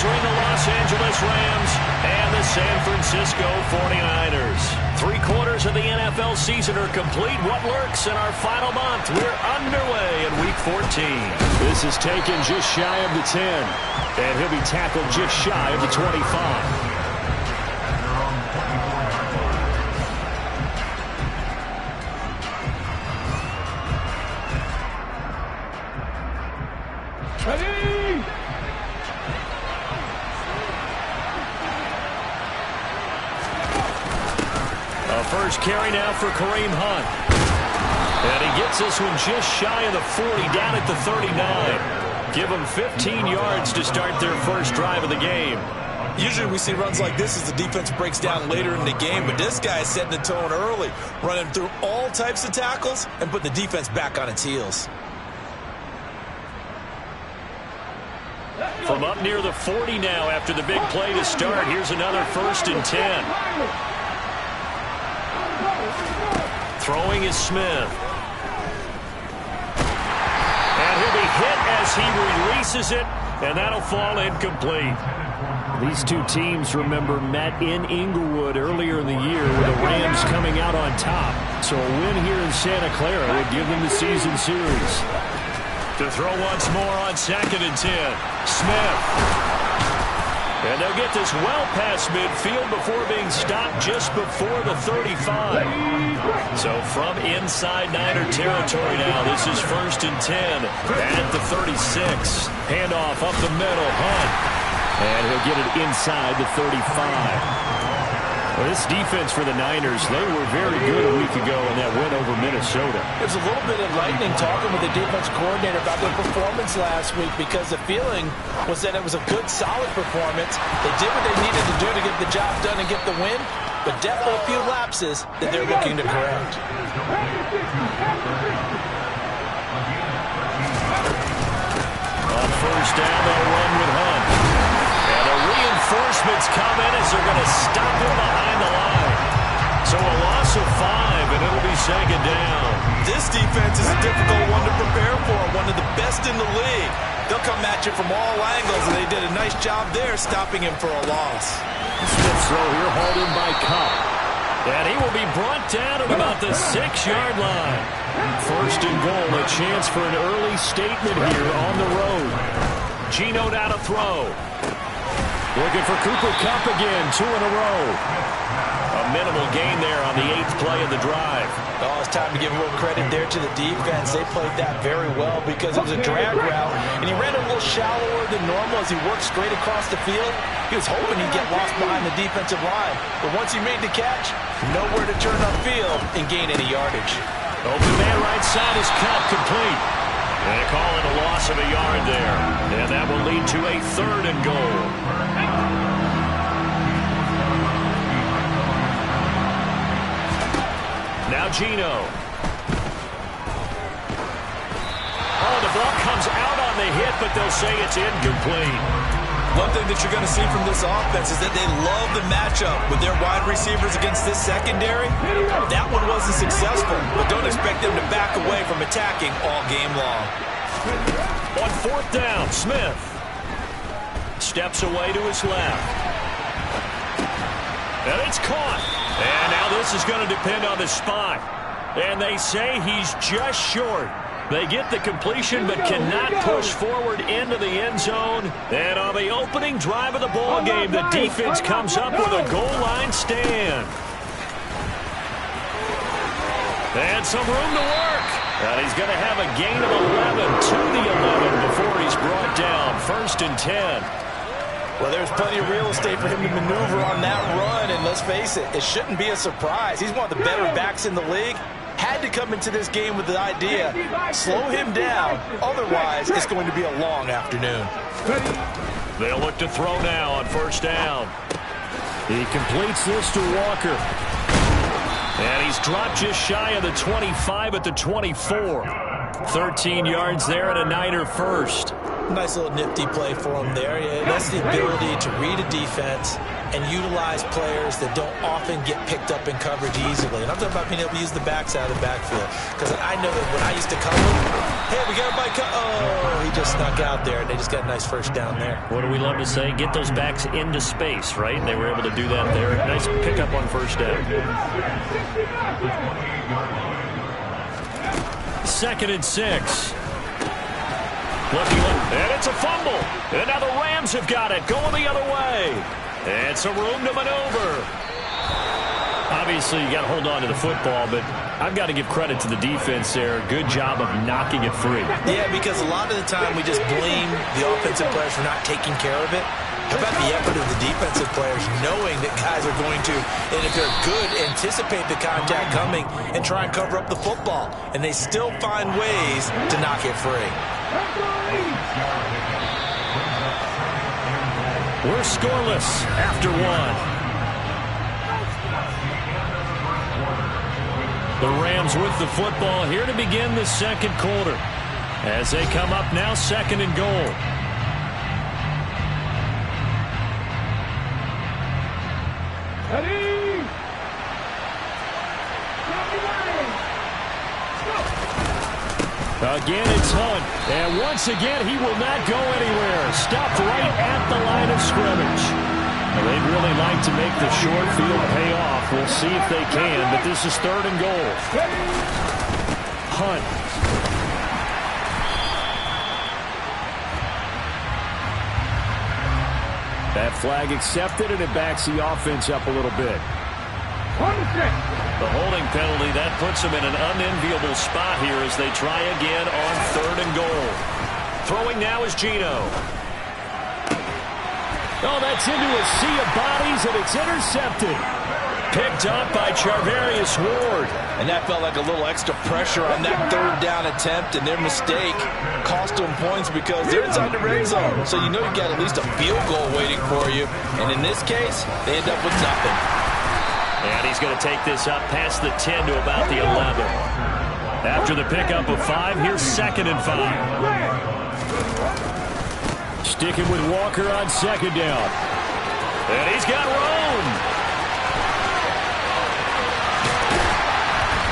between the Los Angeles Rams and the San Francisco 49ers. 3/4 of the NFL season are complete. What lurks in our final month? We're underway in Week 14. This is taken just shy of the 10, and he'll be tackled just shy of the 25. First carry now for Kareem Hunt. And he gets this one just shy of the 40, down at the 39. Give them 15 yards to start their first drive of the game. Usually we see runs like this as the defense breaks down later in the game, but this guy is setting the tone early, running through all types of tackles and put the defense back on its heels. From up near the 40 now after the big play to start, here's another 1st and 10. Throwing is Smith. And he'll be hit as he releases it, and that'll fall incomplete. These two teams, remember, met in Inglewood earlier in the year with the Rams coming out on top. So a win here in Santa Clara would give them the season series. To throw once more on 2nd and 10. Smith. And they'll get this well past midfield before being stopped just before the 35. So from inside Niner territory now, this is 1st and 10 at the 36. Handoff up the middle, Hunt. And he'll get it inside the 35. Well, this defense for the Niners, they were very good a week ago in that win over Minnesota. There's a little bit of lightning talking with the defense coordinator about their performance last week because the feeling was that it was a good, solid performance. They did what they needed to do to get the job done and get the win, but definitely a few lapses that they're looking to correct. On 1st down, they'll run with Hunt. And the reinforcements come in as they're going to stop him behind the line. So a loss of 5, and it'll be 2nd down. This defense is a difficult one to prepare for, one of the best in the league. They'll come at you from all angles, and they did a nice job there stopping him for a loss. Smith's throw here hauled in by Cup. And he will be brought down at about the 6-yard line. 1st and goal, a chance for an early statement here on the road. Geno now to throw. Looking for Cooper Kupp again, 2 in a row. A minimal gain there on the 8th play of the drive. Oh, it's time to give a little credit there to the defense. They played that very well because it was a drag route, and he ran a little shallower than normal as he worked straight across the field. He was hoping he'd get lost behind the defensive line, but once he made the catch, nowhere to turn upfield and gain any yardage. Open man right side is Kupp, complete. And they call it a loss of a yard there. And that will lead to a 3rd and goal. Now Geno. Oh, the ball comes out on the hit, but they'll say it's incomplete. One thing that you're going to see from this offense is that they love the matchup with their wide receivers against this secondary. That one wasn't successful, but don't expect them to back away from attacking all game long. On 4th down, Smith steps away to his left. And it's caught. And now this is going to depend on the spot. And they say he's just short. They get the completion but cannot push forward into the end zone. And on the opening drive of the ball game, the defense comes up with a goal line stand. And some room to work. And he's going to have a gain of 11 to the 11 before he's brought down. 1st and 10. Well, there's plenty of real estate for him to maneuver on that run, and let's face it, it shouldn't be a surprise. He's one of the better backs in the league. Had to come into this game with the idea, slow him down, otherwise it's going to be a long afternoon. They'll look to throw now on 1st down. He completes this to Walker. And he's dropped just shy of the 25 at the 24. 13 yards there and a Niner 1st. Nice little nifty play for him there. Yeah, that's the ability to read a defense and utilize players that don't often get picked up in coverage easily. And I'm talking about being able to use the backs out of the backfield. Because I know that when I used to cover, hey, we got a bike. Oh, he just snuck out there, and they just got a nice first down there. What do we love to say? Get those backs into space, right? And they were able to do that there. Nice pickup on first down. 2nd and 6. Looking, and it's a fumble. And now the Rams have got it, going the other way. It's a room to maneuver. Obviously, you got to hold on to the football, but I've got to give credit to the defense there. Good job of knocking it free. Yeah, because a lot of the time we just blame the offensive players for not taking care of it. How about the effort of the defensive players knowing that guys are going to, and if they're good, anticipate the contact coming and try and cover up the football. And they still find ways to knock it free. We're scoreless after 1. The Rams with the football here to begin the second quarter. As they come up now, 2nd and goal. Again, it's Hunt. And once again, he will not go anywhere. Stopped right at the line of scrimmage. Well, they'd really like to make the short field pay off. We'll see if they can, but this is 3rd and goal. Hunt. That flag accepted, and it backs the offense up a little bit. The holding penalty, that puts them in an unenviable spot here as they try again on 3rd and goal. Throwing now is Gino. Oh, that's into a sea of bodies, and it's intercepted. Picked up by Charvarius Ward. And that felt like a little extra pressure on that 3rd down attempt, and their mistake cost them points because they're inside the red zone. So you know you got at least a field goal waiting for you. And in this case, they end up with nothing. And he's going to take this up past the 10 to about the 11. After the pickup of 5, here's 2nd and 5. Sticking with Walker on 2nd down. And he's got room.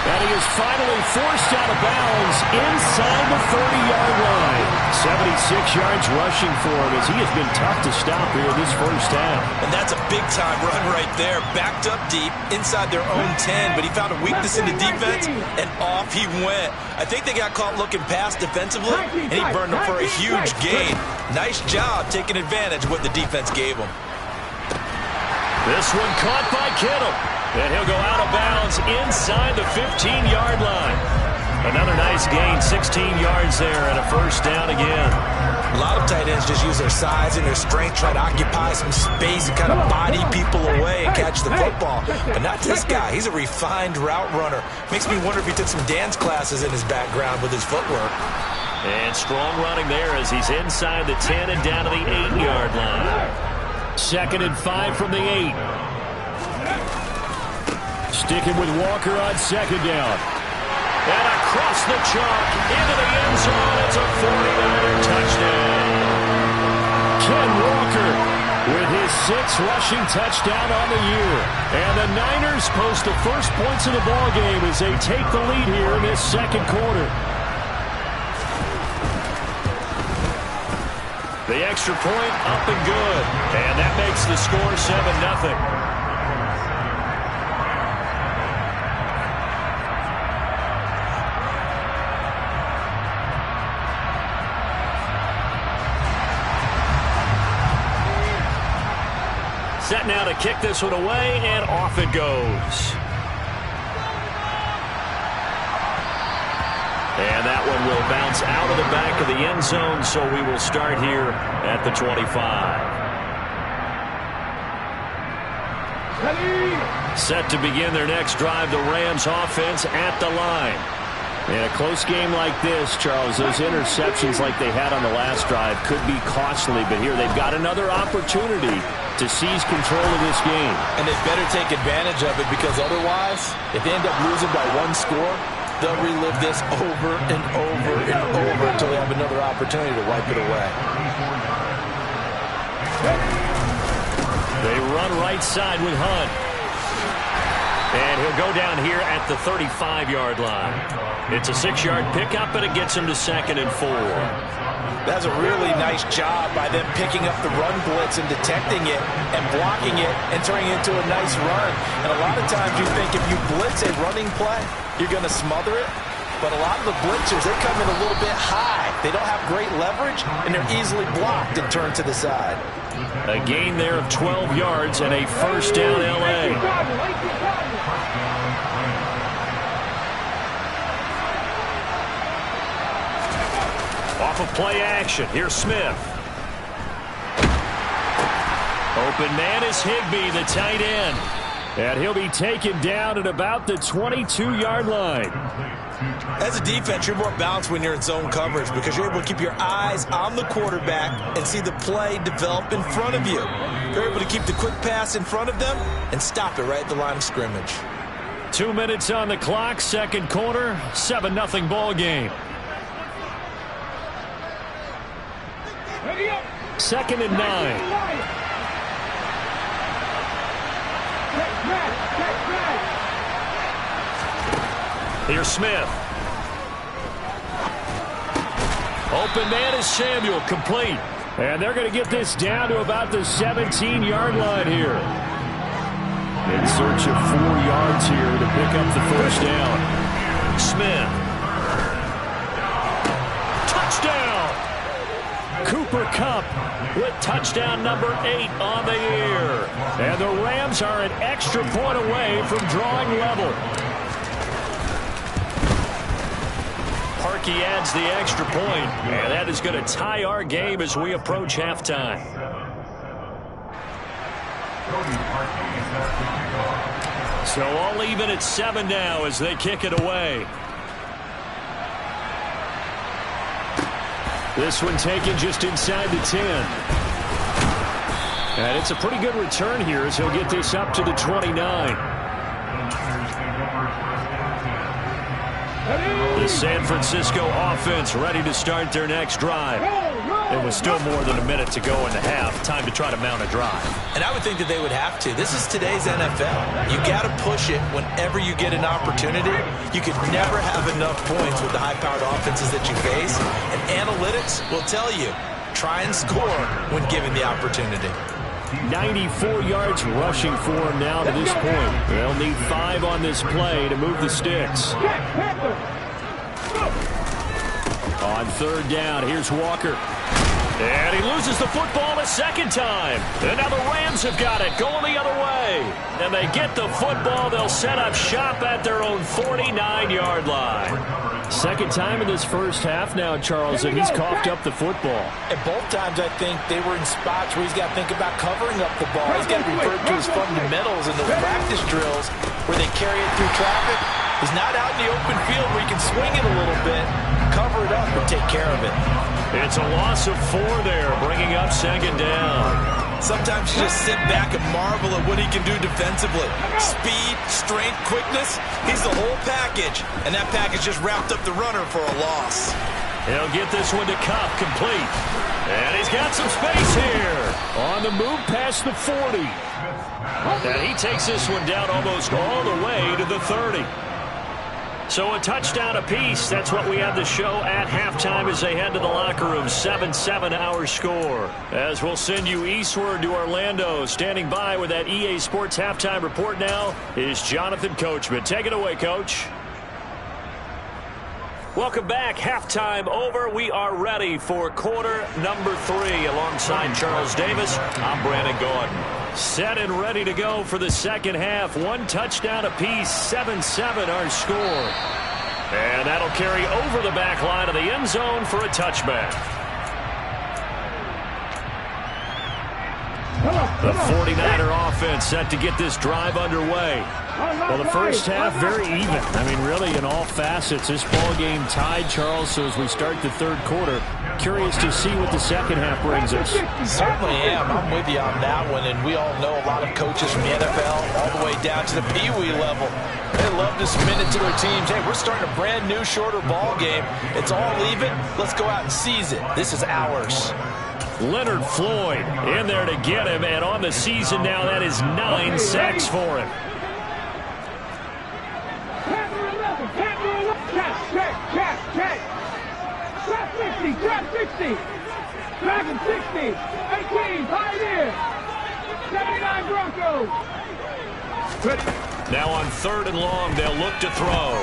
And he is finally forced out of bounds inside the 30-yard line. 76 yards rushing for him as he has been tough to stop here this first half. And that's a big-time run right there. Backed up deep inside their own 10, but he found a weakness in the defense, and off he went. I think they got caught looking past defensively, and he burned them for a huge gain. Nice job taking advantage of what the defense gave him. This one caught by Kittle. And he'll go out of bounds inside the 15-yard line. Another nice gain, 16 yards there, and a first down again. A lot of tight ends just use their size and their strength, try to occupy some space and kind of body people away and catch the football. But not this guy. He's a refined route runner. Makes me wonder if he took some dance classes in his background with his footwork. And strong running there as he's inside the 10 and down to the 8-yard line. 2nd and 5 from the 8. Sticking with Walker on 2nd down. And across the chalk into the end zone. It's a 49er touchdown. Ken Walker with his 6th rushing touchdown on the year. And the Niners post the first points of the ballgame as they take the lead here in this second quarter. The extra point up and good. And that makes the score 7-0. Set now to kick this one away, and off it goes. And that one will bounce out of the back of the end zone, so we will start here at the 25. Set to begin their next drive, the Rams offense at the line. In a close game like this, Charles, those interceptions like they had on the last drive could be costly, but here they've got another opportunity to seize control of this game. And they better take advantage of it because otherwise, if they end up losing by 1 score, They'll relive this over and over and over until they have another opportunity to wipe it away. They run right side with Hunt. And he'll go down here at the 35-yard line. It's a 6-yard pickup, and it gets him to 2nd and 4. That's a really nice job by them picking up the run blitz and detecting it and blocking it and turning it into a nice run. And a lot of times you think if you blitz a running play, you're going to smother it. But a lot of the blitzers, they come in a little bit high. They don't have great leverage, and they're easily blocked and turned to the side. A gain there of 12 yards and a first down, L.A. Off of play action, here's Smith. Open man is Higbee, the tight end. And he'll be taken down at about the 22-yard line. As a defense, you're more balanced when you're in zone coverage because you're able to keep your eyes on the quarterback and see the play develop in front of you. You're able to keep the quick pass in front of them and stop it right at the line of scrimmage. 2 minutes on the clock, second quarter, 7-0 ball game. 2nd and 9. Here's Smith. Open man is Samuel, complete. And they're going to get this down to about the 17-yard line here. In search of 4 yards here to pick up the first down. Smith. Touchdown! Cooper Kupp with touchdown number 8 on the year. And the Rams are an extra point away from drawing level. Parkey adds the extra point, and that is going to tie our game as we approach halftime. So all even at 7 now as they kick it away. This one taken just inside the 10. And it's a pretty good return here as he'll get this up to the 29. The San Francisco offense ready to start their next drive. It was still more than a minute to go in the half. Time to try to mount a drive. And I would think that they would have to. This is today's NFL. You got to push it whenever you get an opportunity. You could never have enough points with the high-powered offenses that you face. And analytics will tell you, try and score when given the opportunity. 94 yards rushing for him now to this point. They'll need 5 on this play to move the sticks. On 3rd down, here's Walker. And he loses the football a second time. And now the Rams have got it, going the other way. And they get the football. They'll set up shop at their own 49-yard line. Second time in this first half now, Charles, and he's coughed up the football. And both times I think they were in spots where he's got to think about covering up the ball. He's got to revert to his fundamentals in those practice drills where they carry it through traffic. He's not out in the open field where he can swing it a little bit, cover it up, and take care of it. It's a loss of 4 there, bringing up 2nd down. Sometimes you just sit back and marvel at what he can do defensively. Speed, strength, quickness, he's the whole package. And that package just wrapped up the runner for a loss. He'll get this one to Kupp, complete. And he's got some space here. On the move past the 40. And he takes this one down almost all the way to the 30. So a touchdown apiece. That's what we have to show at halftime as they head to the locker room. 7-7 our score. As we'll send you eastward to Orlando. Standing by with that EA Sports halftime report now is Jonathan Coachman. Take it away, Coach. Welcome back. Halftime over. We are ready for quarter number 3. Alongside Charles Davis, I'm Brandon Gordon. Set and ready to go for the second half. 1 touchdown apiece. 7-7 our score. And that'll carry over the back line of the end zone for a touchback. The 49er offense set to get this drive underway. Well, the first half very even. I mean, really in all facets, this ball game tied, Charles. So as we start the third quarter, curious to see what the second half brings us. Certainly am. I'm with you on that one, and we all know a lot of coaches from the NFL all the way down to the Pee-wee level. They love to submit it to their teams. Hey, we're starting a brand new, shorter ball game. It's all even. Let's go out and seize it. This is ours. Leonard Floyd in there to get him, and on the season now, that is 9 sacks for him. Trap 60, Dragon 60, 18, Pioneer, 79 Broncos. Now on 3rd and long, they'll look to throw.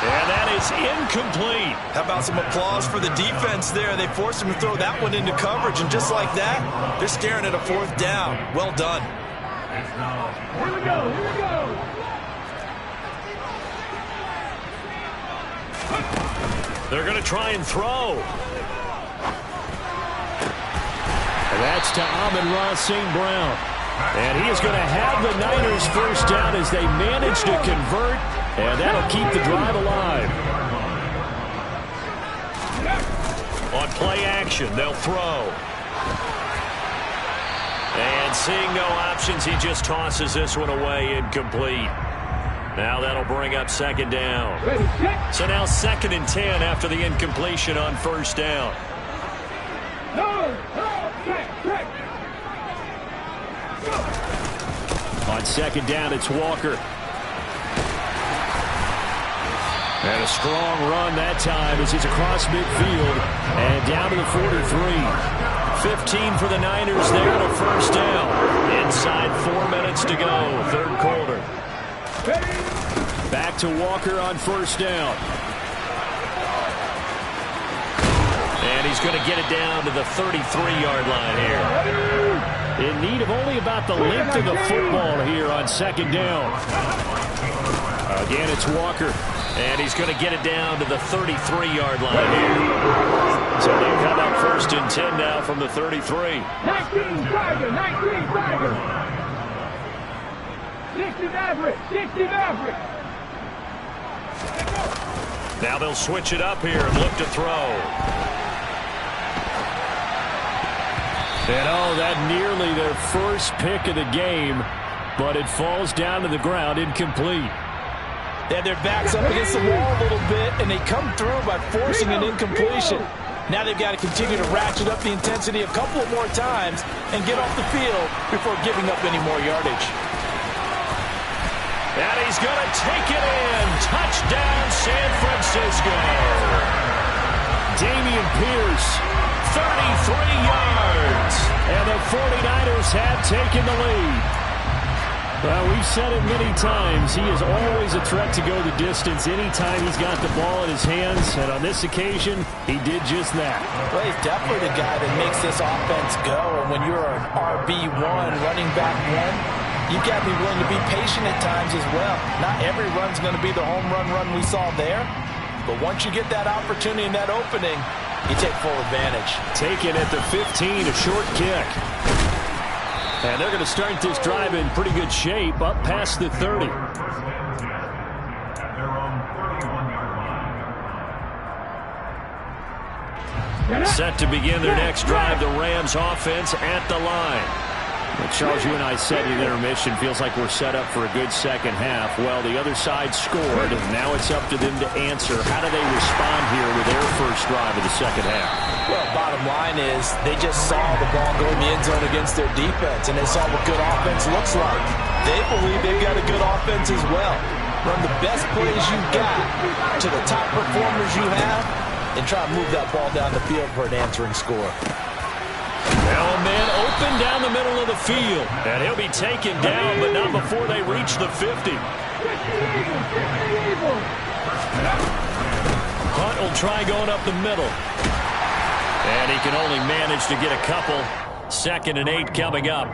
And that is incomplete. How about some applause for the defense there? They forced him to throw that one into coverage, and just like that, they're staring at a 4th down. Well done. Here we go, here we go. They're going to try and throw. And that's to Amon-Ra St. Brown. And he is going to have the Niners first down as they manage to convert, and that'll keep the drive alive. On play action, they'll throw. And seeing no options, he just tosses this one away, incomplete. Now that'll bring up 2nd down. So now 2nd and 10 after the incompletion on 1st down. On 2nd down, it's Walker. And a strong run that time as he's across midfield and down to the 43. 15 for the Niners there to 1st down. Inside 4 minutes to go, 3rd quarter. Back to Walker on 1st down. And he's going to get it down to the 33-yard line here. In need of only about the length of the football here on 2nd down. Again, it's Walker. And he's going to get it down to the 33-yard line here. So they come out 1st and 10 now from the 33. 19 Tiger, 19 Tiger. 60 Maverick, 60 Maverick. Now they'll switch it up here and look to throw. And that nearly their first pick of the game, but it falls down to the ground, incomplete. They had their backs up against the wall a little bit, and they come through by forcing an incompletion. Now they've got to continue to ratchet up the intensity a couple of more times and get off the field before giving up any more yardage. And he's going to take it in. Touchdown, San Francisco. Dameon Pierce, 33 yards. And the 49ers have taken the lead. Well, we've said it many times. He is always a threat to go the distance anytime he's got the ball in his hands. And on this occasion, he did just that. Well, he's definitely the guy that makes this offense go. And when you're an RB1, running back one, you've got to be willing to be patient at times as well. Not every run's going to be the home run we saw there. But once you get that opportunity and that opening, you take full advantage. Taken at the 15, a short kick. And they're going to start this drive in pretty good shape, up past the 30. Set to begin their next drive, the Rams offense at the line. Well, Charles, you and I said in intermission, feels like we're set up for a good second half. Well, the other side scored. Now it's up to them to answer. How do they respond here with their first drive of the second half? Well, bottom line is they just saw the ball go in the end zone against their defense, and they saw what good offense looks like. They believe they've got a good offense as well. Run the best plays you've got to the top performers you have, and try to move that ball down the field for an answering score. Now a man open down the middle of the field. And he'll be taken down, but not before they reach the 50. Hunt will try going up the middle. And he can only manage to get a couple. 2nd and 8 coming up.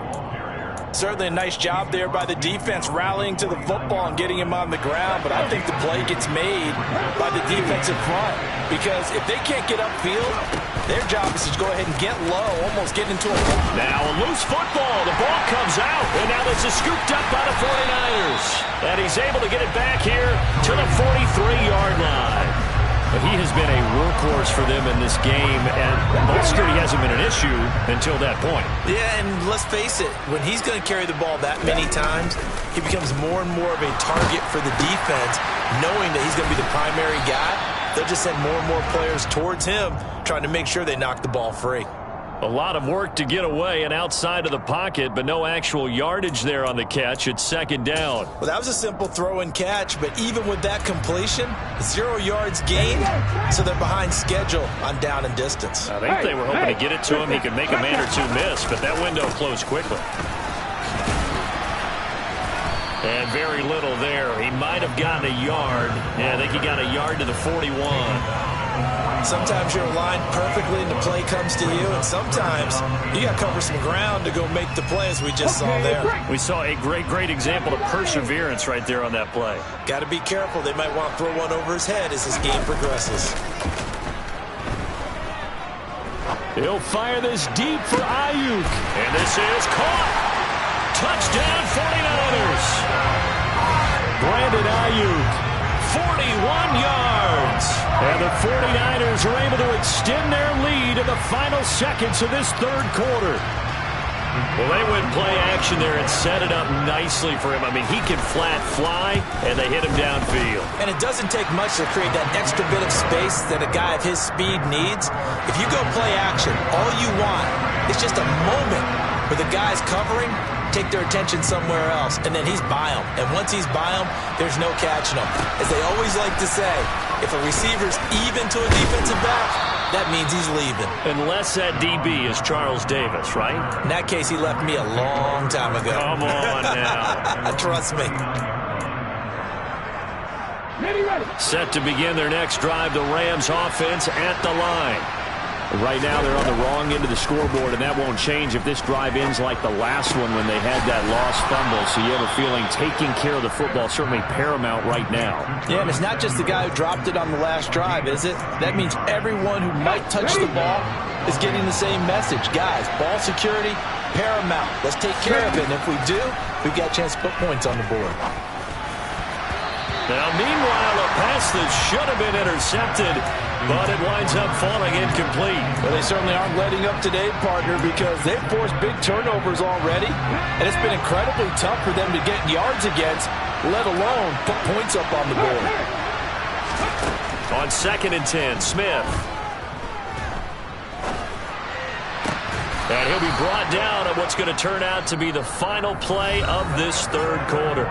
Certainly a nice job there by the defense rallying to the football and getting him on the ground, but I think the play gets made by the defensive front because if they can't get upfield, their job is to go ahead and get low, almost get into a... Now a loose football. The ball comes out, and now this is scooped up by the 49ers. And he's able to get it back here to the 43-yard line. The he has been a workhorse for them in this game, and ball security hasn't been an issue until that point. Yeah, and let's face it, when he's going to carry the ball that many times, he becomes more and more of a target for the defense, knowing that he's going to be the primary guy. They'll just send more and more players towards him, trying to make sure they knock the ball free. A lot of work to get away and outside of the pocket, but no actual yardage there on the catch. It's second down. Well, that was a simple throw and catch, but even with that completion, 0 yards gained, so they're behind schedule on down and distance. I think they were hoping to get it to him. He could make a man or two miss, but that window closed quickly. And very little there. He might have gotten a yard. Yeah, I think he got a yard to the 41. Sometimes you're aligned perfectly and the play comes to you, and sometimes you got to cover some ground to go make the play, as we just saw there. We saw a great example of perseverance right there on that play. Got to be careful. They might want to throw one over his head as this game progresses. He'll fire this deep for Ayuk. And this is caught. Touchdown 49ers. Brandon Ayuk, 41 yards. And the 49ers are able to extend their lead in the final seconds of this third quarter. Well, they went play action there and set it up nicely for him. I mean, he can flat fly, and they hit him downfield. And it doesn't take much to create that extra bit of space that a guy of his speed needs. If you go play action, all you want is just a moment where the guy's covering, take their attention somewhere else, and then he's by him. And once he's by him, there's no catching him. As they always like to say, if a receiver's even to a defensive back, that means he's leaving. Unless that DB is Charles Davis, right? In that case, he left me a long time ago. Come on now. Trust me. Set to begin their next drive, the Rams offense at the line. Right now they're on the wrong end of the scoreboard, and that won't change if this drive ends like the last one when they had that lost fumble. So you have a feeling taking care of the football is certainly paramount right now. Yeah, and it's not just the guy who dropped it on the last drive, is it? That means everyone who might touch the ball is getting the same message. Guys, ball security, paramount. Let's take care of it, and if we do, we've got a chance to put points on the board. Now, meanwhile, a pass that should have been intercepted, but it winds up falling incomplete. Well, they certainly aren't letting up today, partner, because they've forced big turnovers already, and it's been incredibly tough for them to get yards against, let alone put points up on the board. On 2nd and 10, Smith. And he'll be brought down at what's going to turn out to be the final play of this third quarter.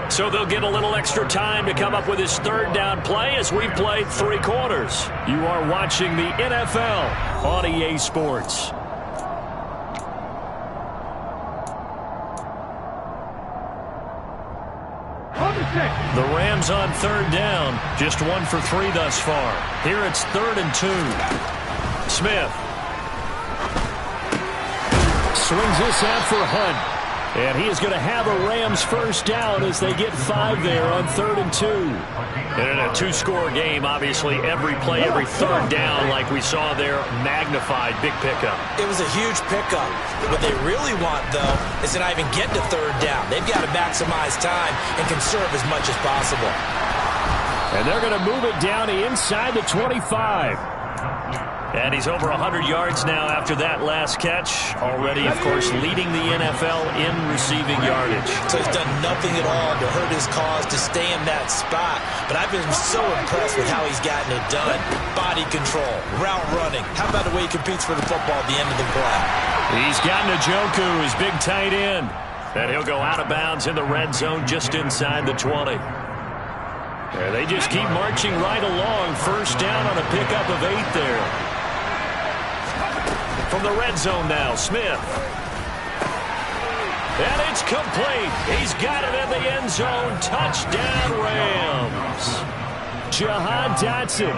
So they'll get a little extra time to come up with his third down play as we play 3 quarters. You are watching the NFL on EA Sports. The Rams on 3rd down, just 1 for 3 thus far. Here it's 3rd and 2. Smith swings this out for Hunt. And he is going to have a Rams first down as they get 5 there on 3rd and 2. And in a 2-score game, obviously, every play, every third down, like we saw there, magnified, big pickup. It was a huge pickup. What they really want, though, is to not even get to 3rd down. They've got to maximize time and conserve as much as possible. And they're going to move it down inside the 25. And he's over 100 yards now after that last catch. Already, of course, leading the NFL in receiving yardage. So he's done nothing at all to hurt his cause to stay in that spot. But I've been so impressed with how he's gotten it done. Body control, route running. How about the way he competes for the football at the end of the play? He's got Njoku, his big tight end. And he'll go out of bounds in the red zone just inside the 20. And they just keep marching right along. First down on a pickup of 8 there. From the red zone now, Smith. And it's complete. He's got it in the end zone. Touchdown, Rams. Jahan Dotson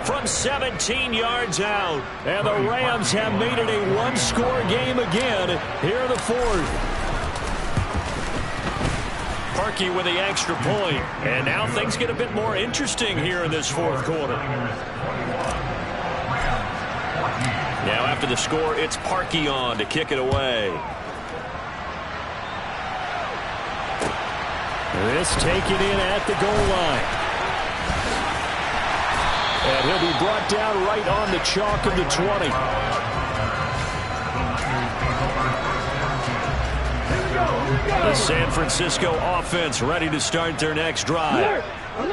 from 17 yards out. And the Rams have made it a 1-score game again here in the 4th. Parkey with the extra point. And now things get a bit more interesting here in this 4th quarter. Now after the score, it's Parkey on to kick it away. This taken in at the goal line. And he'll be brought down right on the chalk of the 20. The San Francisco offense ready to start their next drive.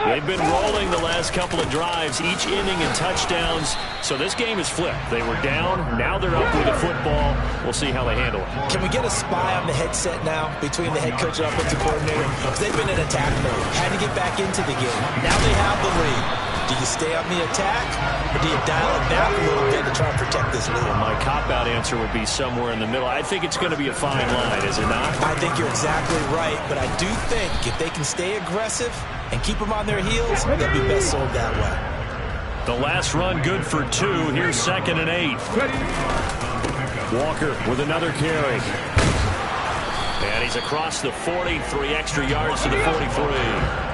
They've been rolling the last couple of drives, each inning in touchdowns. So this game is flipped. They were down. Now they're up with the football. We'll see how they handle it. Can we get a spy on the headset now between the head coach and offensive coordinator? Because they've been in attack mode. Had to get back into the game. Now they have the lead. Do you stay on the attack, or do you dial it back a little bit to try and protect this lead? Well, my cop-out answer would be somewhere in the middle. I think it's going to be a fine line, is it not? I think you're exactly right, but I do think if they can stay aggressive and keep them on their heels, they'll be best sold that way. The last run good for 2. Here's 2nd and 8. Walker with another carry. And he's across the 40, 3 extra yards to the 43.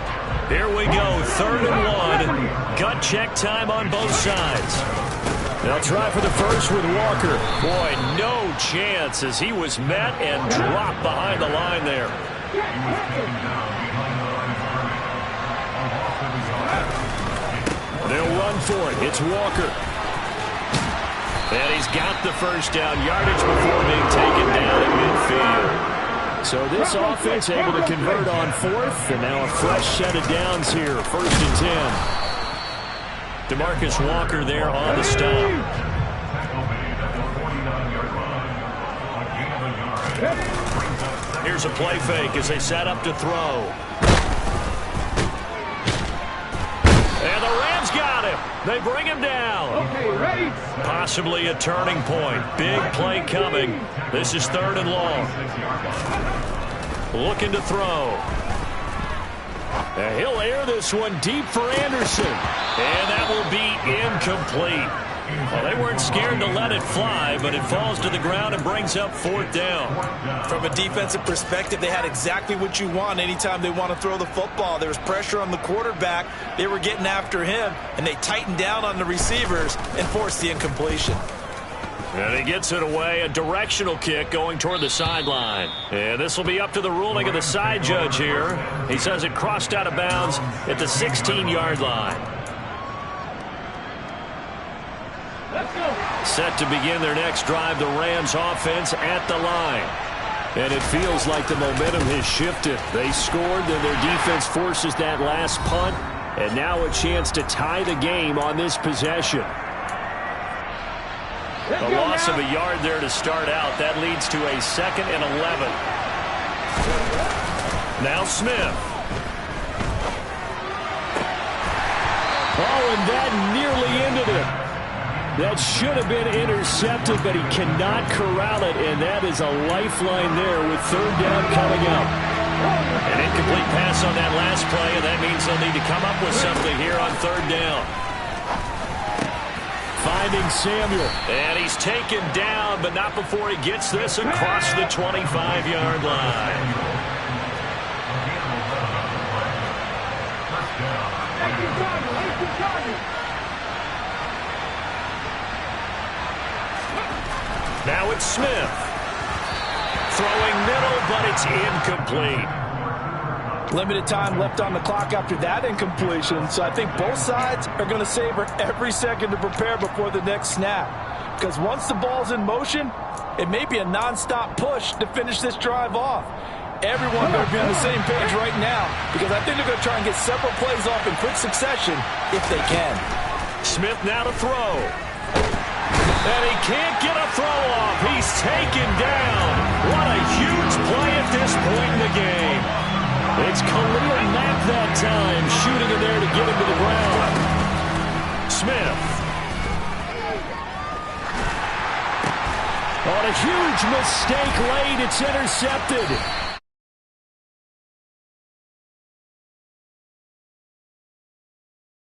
Here we go, 3rd and 1. Gut check time on both sides. They'll try for the first with Walker. Boy, no chance as he was met and dropped behind the line there. They'll run for it. It's Walker. And he's got the first down. Yardage before being taken down at midfield. So this offense able to convert on 4th, and now a fresh set of downs here, 1st and 10. DeMarcus Walker there on the stop. Here's a play fake as they set up to throw. And the Rams got him. They bring him down. Okay, ready? Possibly a turning point. Big play coming. This is 3rd and long. Looking to throw. And he'll air this one deep for Anderson. And that will be incomplete. Well, they weren't scared to let it fly, but it falls to the ground and brings up 4th down. From a defensive perspective, they had exactly what you want anytime they want to throw the football. There was pressure on the quarterback. They were getting after him, and they tightened down on the receivers and forced the incompletion. And he gets it away, a directional kick going toward the sideline. And this will be up to the ruling of the side judge here. He says it crossed out of bounds at the 16-yard line. Let's go. Set to begin their next drive, the Rams offense at the line. And it feels like the momentum has shifted. They scored, then their defense forces that last punt. And now a chance to tie the game on this possession. The loss of a yard there to start out. That leads to a 2nd and 11. Now Smith. Oh, and that nearly ended it. That should have been intercepted, but he cannot corral it, and that is a lifeline there with 3rd down coming up. An incomplete pass on that last play, and that means they'll need to come up with something here on 3rd down. Finding Samuel. And he's taken down, but not before he gets this across the 25-yard line. Now it's Smith. Throwing middle, but it's incomplete. Limited time left on the clock after that incompletion, so I think both sides are going to savor every second to prepare before the next snap. Because once the ball's in motion, it may be a non-stop push to finish this drive off. Everyone better be on the same page right now, because I think they're going to try and get several plays off in quick succession if they can. Smith now to throw. And he can't get a throw off. He's taken down. What a huge play at this point in the game. It's Khalil Mack that time, shooting in there to get him to the ground. Smith. On a huge mistake late, it's intercepted.